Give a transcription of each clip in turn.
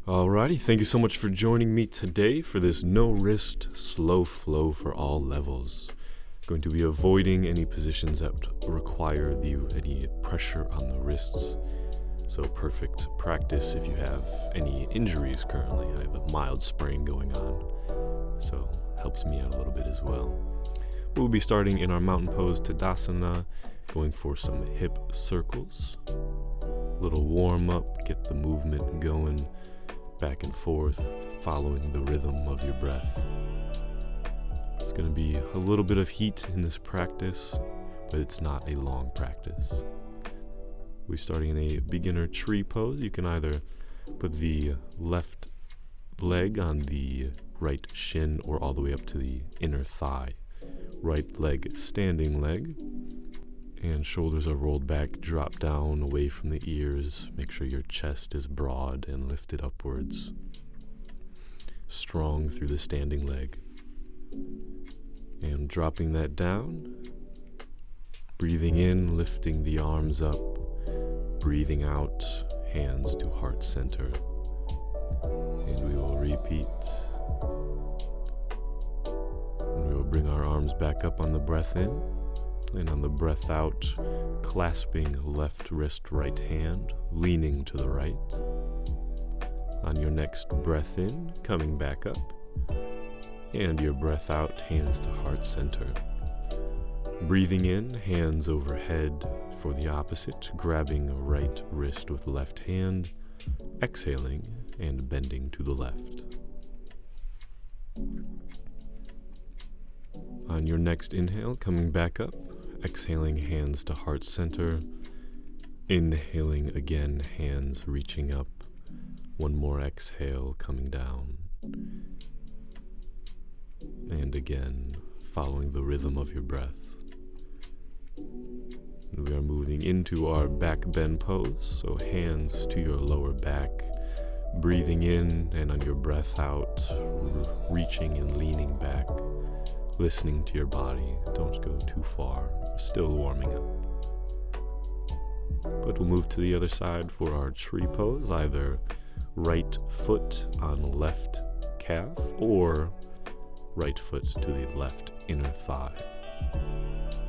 Alrighty, thank you so much for joining me today for this no wrist slow flow for all levels. Going to be avoiding any positions that require any pressure on the wrists. So perfect practice if you have any injuries currently. I have a mild sprain going on, so helps me out a little bit as well. We'll be starting in our mountain pose Tadasana, going for some hip circles. Little warm up, get the movement going back and forth, following the rhythm of your breath. It's going to be a little bit of heat in this practice, but it's not a long practice. We're starting in a beginner tree pose. You can either put the left leg on the right shin or all the way up to the inner thigh. Right leg, standing leg. And shoulders are rolled back, drop down away from the ears. Make sure your chest is broad and lifted upwards. Strong through the standing leg. And dropping that down. Breathing in, lifting the arms up. Breathing out, hands to heart center. And we will repeat. And we will bring our arms back up on the breath in. And on the breath out, clasping left wrist, right hand, leaning to the right. On your next breath in, coming back up. And your breath out, hands to heart center. Breathing in, hands overhead for the opposite, grabbing right wrist with left hand, exhaling and bending to the left. On your next inhale, coming back up, exhaling hands to heart center, inhaling again, hands reaching up, one more exhale, coming down, and again, following the rhythm of your breath. And we are moving into our back bend pose, so hands to your lower back, breathing in, and on your breath out, reaching and leaning back, listening to your body. Don't go too far. We're still warming up. But we'll move to the other side for our tree pose, either right foot on left calf or right foot to the left inner thigh.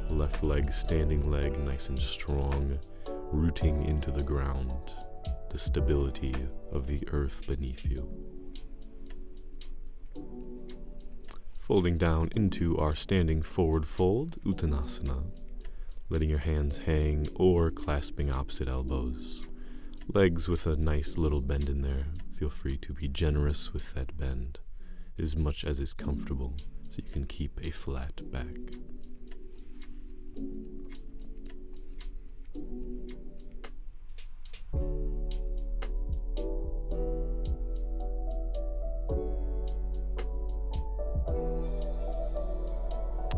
Left leg, standing leg, nice and strong, rooting into the ground, the stability of the earth beneath you. Folding down into our standing forward fold, Uttanasana, letting your hands hang or clasping opposite elbows. Legs with a nice little bend in there. Feel free to be generous with that bend, as much as is comfortable, so you can keep a flat back.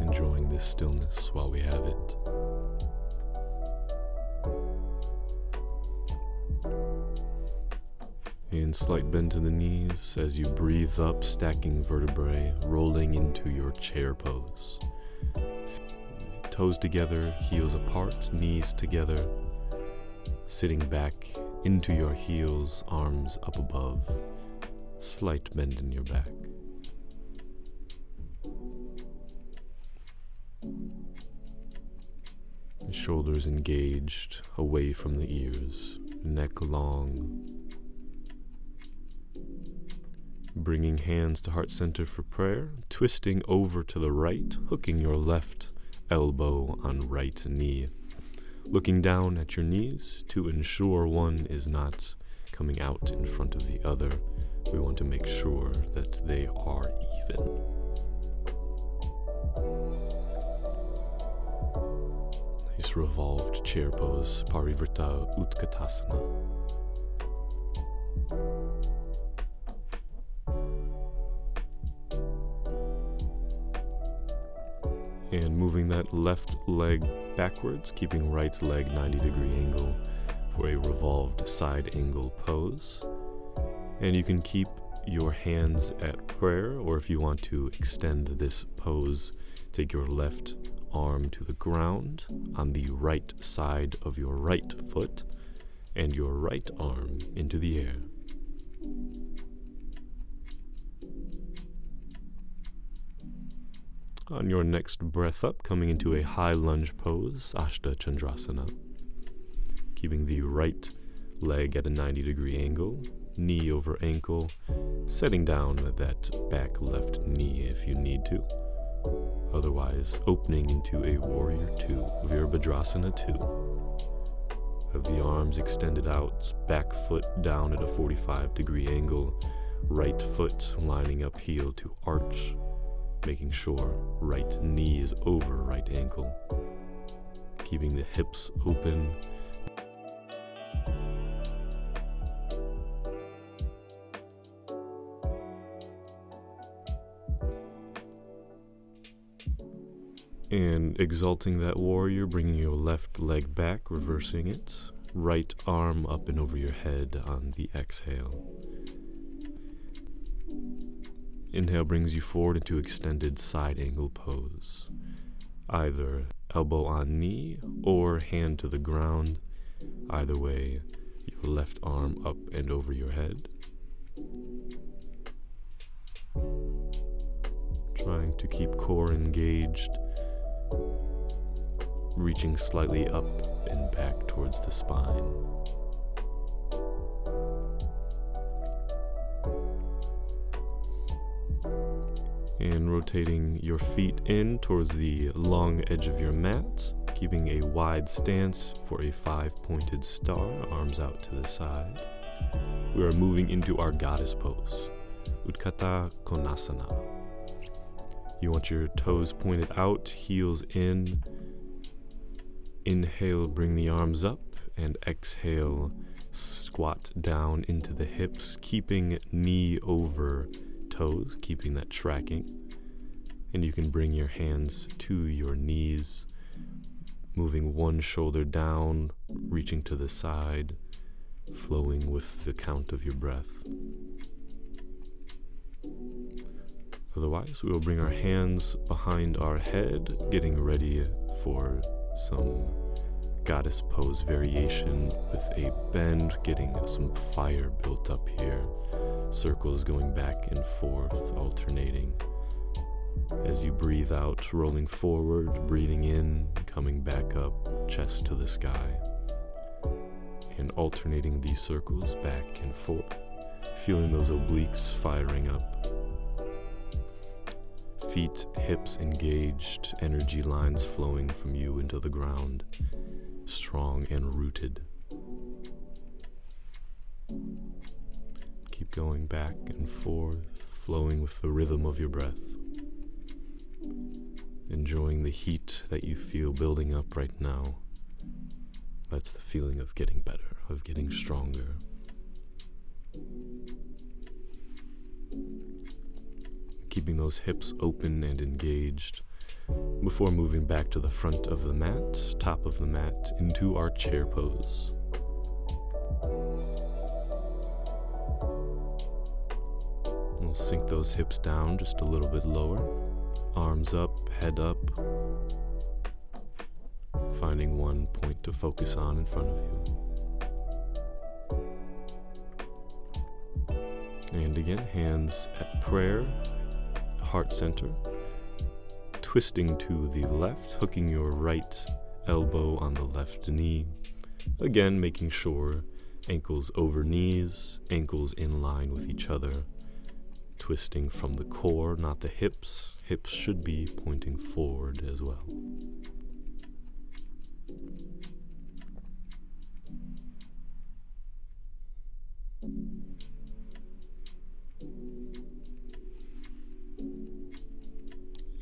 Enjoying this stillness while we have it. And slight bend to the knees as you breathe up, stacking vertebrae, rolling into your chair pose. Toes together, heels apart, knees together, sitting back into your heels, arms up above, slight bend in your back. Shoulders engaged, away from the ears, neck long. Bringing hands to heart center for prayer, twisting over to the right, hooking your left elbow on right knee. Looking down at your knees to ensure one is not coming out in front of the other. We want to make sure that they are even. Nice revolved chair pose, Parivrtta Utkatasana. And moving that left leg backwards, keeping right leg 90-degree angle for a revolved side angle pose. And you can keep your hands at prayer, or if you want to extend this pose, take your left arm to the ground on the right side of your right foot and your right arm into the air. On your next breath up, coming into a high lunge pose, Ashta Chandrasana. Keeping the right leg at a 90-degree angle, knee over ankle, setting down that back left knee if you need to. Otherwise, opening into a Warrior 2, Virabhadrasana 2. Have the arms extended out, back foot down at a 45-degree angle, right foot lining up heel to arch, making sure right knee is over right ankle. Keeping the hips open. And exalting that warrior, bringing your left leg back, reversing it. Right arm up and over your head on the exhale. Inhale brings you forward into extended side angle pose. Either elbow on knee or hand to the ground. Either way, your left arm up and over your head. Trying to keep core engaged. Reaching slightly up and back towards the spine. And rotating your feet in towards the long edge of your mat, keeping a wide stance for a 5-pointed star, arms out to the side. We are moving into our goddess pose, Utthita Konasana. You want your toes pointed out, heels in. Inhale, bring the arms up, and exhale, squat down into the hips, keeping knee over toes, keeping that tracking. And you can bring your hands to your knees, moving one shoulder down, reaching to the side, flowing with the count of your breath. Otherwise, we will bring our hands behind our head, getting ready for some goddess pose variation with a bend, getting some fire built up here. Circles going back and forth, alternating. As you breathe out, rolling forward, breathing in, coming back up, chest to the sky. And alternating these circles back and forth, feeling those obliques firing up. Feet, hips engaged, energy lines flowing from you into the ground, strong and rooted. Keep going back and forth, flowing with the rhythm of your breath. Enjoying the heat that you feel building up right now. That's the feeling of getting better, of getting stronger. Keeping those hips open and engaged before moving back to the front of the mat, top of the mat, into our chair pose. We'll sink those hips down just a little bit lower, arms up, head up, finding one point to focus on in front of you. And again, hands at prayer, heart center, twisting to the left, hooking your right elbow on the left knee. Again, making sure ankles over knees, ankles in line with each other. Twisting from the core, not the hips. Hips should be pointing forward as well.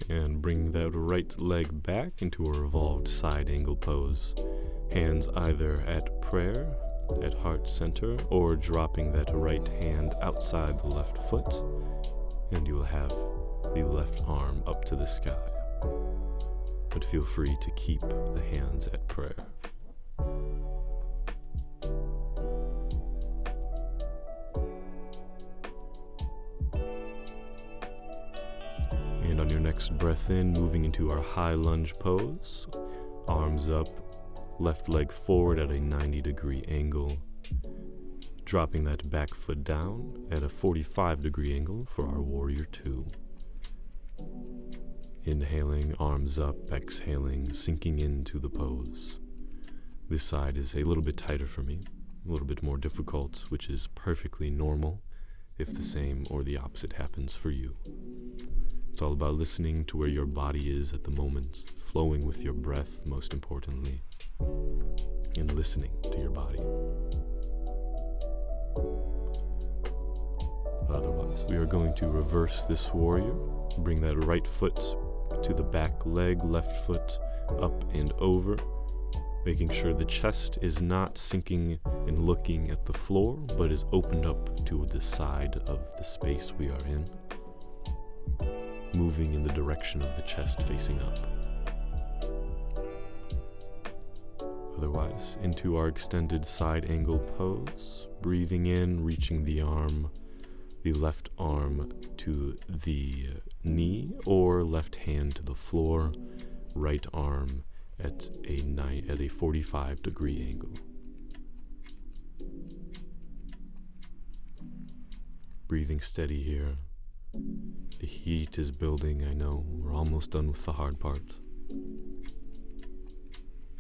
And bring that right leg back into a revolved side angle pose. Hands either at prayer, at heart center, or dropping that right hand outside the left foot, and you will have the left arm up to the sky. But feel free to keep the hands at prayer. And on your next breath in, moving into our high lunge pose, arms up, left leg forward at a 90-degree angle, dropping that back foot down at a 45-degree angle for our Warrior 2. Inhaling, arms up, exhaling, sinking into the pose. This side is a little bit tighter for me, a little bit more difficult, which is perfectly normal if the same or the opposite happens for you. It's all about listening to where your body is at the moment, flowing with your breath, most importantly, and listening to your body. Otherwise, we are going to reverse this warrior. Bring that right foot to the back leg, left foot up and over, making sure the chest is not sinking and looking at the floor, but is opened up to the side of the space we are in, moving in the direction of the chest facing up. Otherwise, into our extended side angle pose, breathing in, reaching the left arm to the knee, or left hand to the floor, right arm at a 45-degree angle. Breathing steady here. The heat is building, I know. We're almost done with the hard part.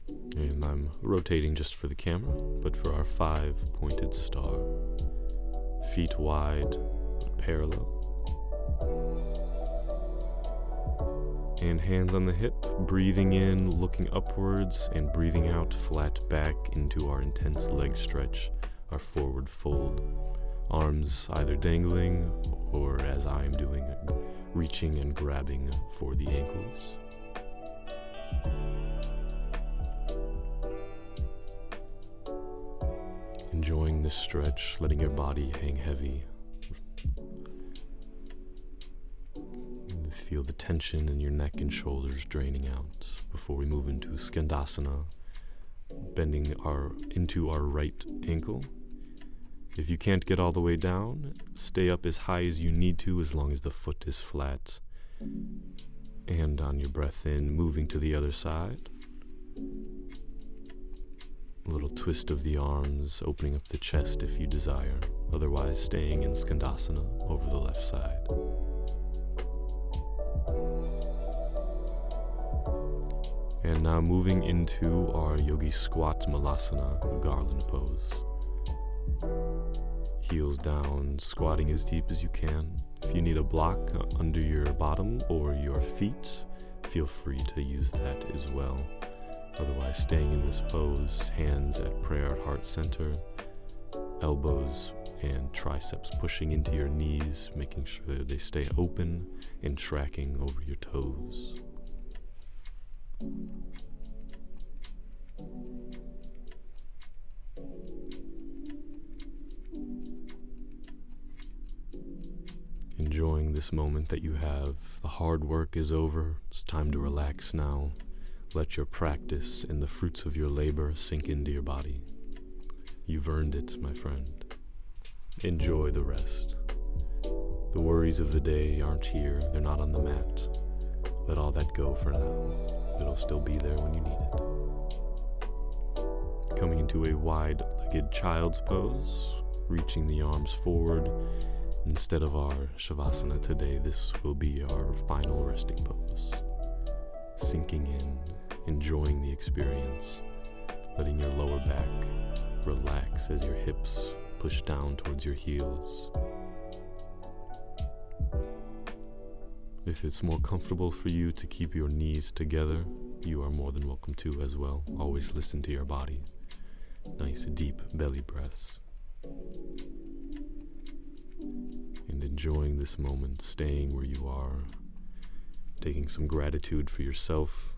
And I'm rotating just for the camera, but for our 5-pointed star. Feet wide, but parallel. And hands on the hip, breathing in, looking upwards, and breathing out flat back into our intense leg stretch, our forward fold. Arms either dangling, or as I am doing, reaching and grabbing for the ankles. Enjoying this stretch, letting your body hang heavy. Feel the tension in your neck and shoulders draining out before we move into Skandasana, bending into our right ankle. If you can't get all the way down, stay up as high as you need to as long as the foot is flat. And on your breath in, moving to the other side. A little twist of the arms, opening up the chest if you desire. Otherwise, staying in Skandasana over the left side. And now moving into our yogi squat malasana, a garland pose. Heels down, squatting as deep as you can. If you need a block under your bottom or your feet, feel free to use that as well. Otherwise, staying in this pose, hands at prayer at heart center, elbows and triceps pushing into your knees, making sure that they stay open and tracking over your toes. Enjoying this moment that you have. The hard work is over. It's time to relax now. Let your practice and the fruits of your labor sink into your body. You've earned it, my friend. Enjoy the rest. The worries of the day aren't here. They're not on the mat. Let all that go for now. It'll still be there when you need it. Coming into a wide-legged child's pose, reaching the arms forward. Instead of our Shavasana today, this will be our final resting pose. Sinking in, enjoying the experience, letting your lower back relax as your hips push down towards your heels. If it's more comfortable for you to keep your knees together, you are more than welcome to as well. Always listen to your body. Nice deep belly breaths. And enjoying this moment, staying where you are, taking some gratitude for yourself,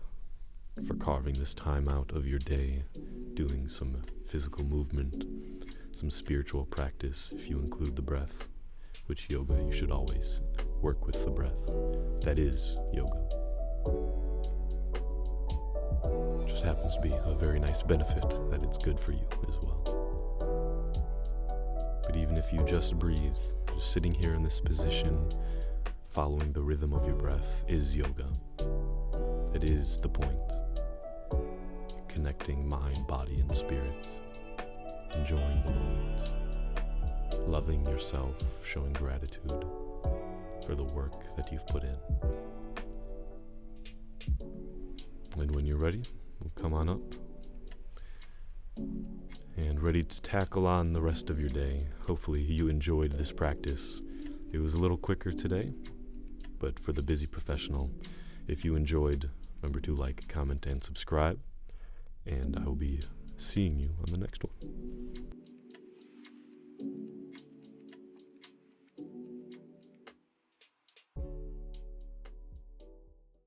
for carving this time out of your day, doing some physical movement, some spiritual practice if you include the breath, which yoga you should always work with the breath. That is yoga. Just happens to be a very nice benefit that it's good for you as well. But even if you just breathe, just sitting here in this position, following the rhythm of your breath is yoga. It is the point. Connecting mind, body, and spirit. Enjoying the moment. Loving yourself, showing gratitude for the work that you've put in. And when you're ready, we'll come on up and ready to tackle on the rest of your day. Hopefully you enjoyed this practice. It was a little quicker today, but for the busy professional, if you enjoyed, remember to like, comment, and subscribe. And I will be seeing you on the next one.